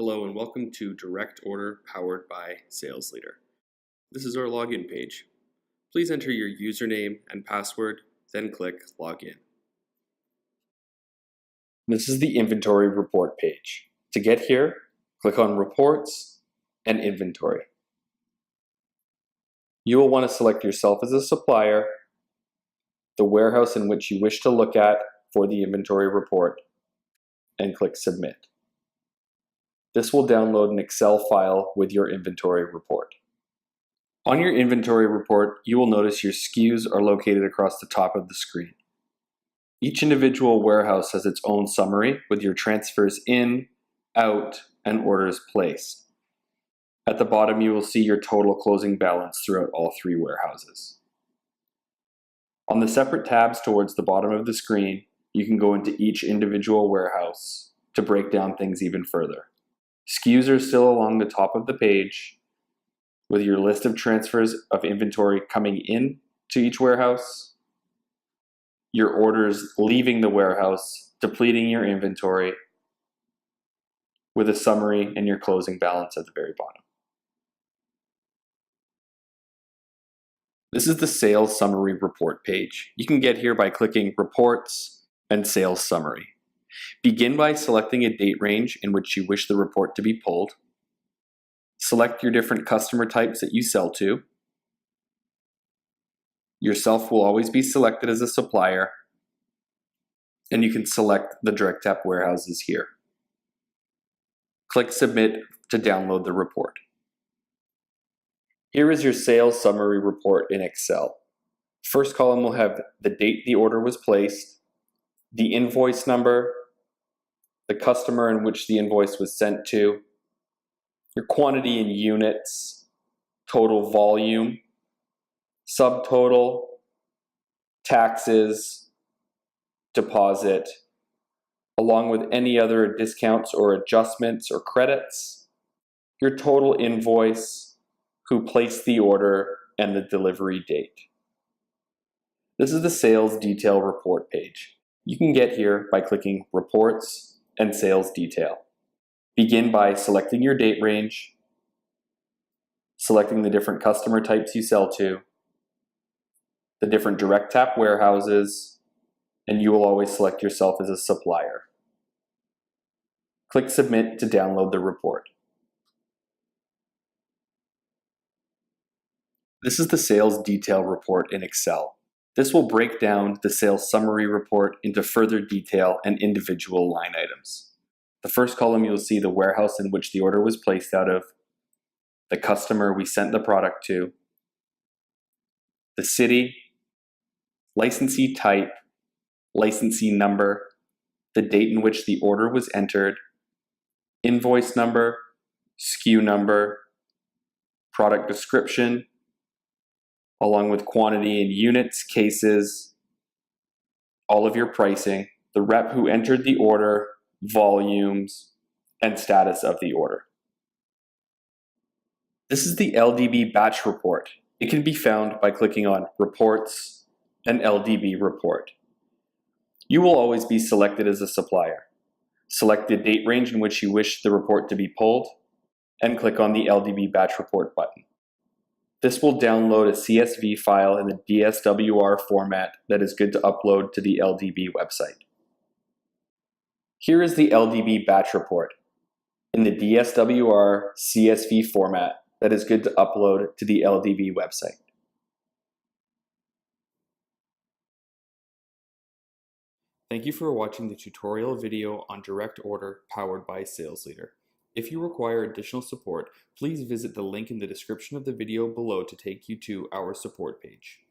Hello and welcome to Direct Order powered by SalesLitre. This is our login page. Please enter your username and password, then click Login. This is the inventory report page. To get here, click on Reports and Inventory. You will want to select yourself as a supplier, the warehouse in which you wish to look at for the inventory report, and click Submit. This will download an Excel file with your inventory report. On your inventory report, you will notice your SKUs are located across the top of the screen. Each individual warehouse has its own summary with your transfers in, out, and orders placed. At the bottom, you will see your total closing balance throughout all three warehouses. On the separate tabs towards the bottom of the screen, you can go into each individual warehouse to break down things even further. SKUs are still along the top of the page with your list of transfers of inventory coming in to each warehouse, your orders leaving the warehouse, depleting your inventory, with a summary and your closing balance at the very bottom. This is the Sales Summary Report page. You can get here by clicking Reports and Sales Summary. Begin by selecting a date range in which you wish the report to be pulled. Select your different customer types that you sell to. Yourself will always be selected as a supplier, and you can select the direct tap warehouses here. Click Submit to download the report. Here is your sales summary report in Excel. First column will have the date the order was placed, the invoice number, the customer in which the invoice was sent to, your quantity in units, total volume, subtotal, taxes, deposit, along with any other discounts or adjustments or credits, your total invoice, who placed the order, and the delivery date. This is the sales detail report page. You can get here by clicking Reports and Sales Detail. Begin by selecting your date range, selecting the different customer types you sell to, the different direct tap warehouses, and you will always select yourself as a supplier. Click Submit to download the report. This is the sales detail report in Excel. This will break down the sales summary report into further detail and individual line items. The first column, you'll see the warehouse in which the order was placed out of, the customer we sent the product to, the city, licensee type, licensee number, the date in which the order was entered, invoice number, SKU number, product description, along with quantity in units, cases, all of your pricing, the rep who entered the order, volumes, and status of the order. This is the LDB batch report. It can be found by clicking on Reports and LDB report. You will always be selected as a supplier. Select the date range in which you wish the report to be pulled, and click on the LDB batch report button. This will download a CSV file in the DSWR format that is good to upload to the LDB website. Here is the LDB batch report in the DSWR CSV format that is good to upload to the LDB website. Thank you for watching the tutorial video on Direct Order powered by SalesLitre. If you require additional support, please visit the link in the description of the video below to take you to our support page.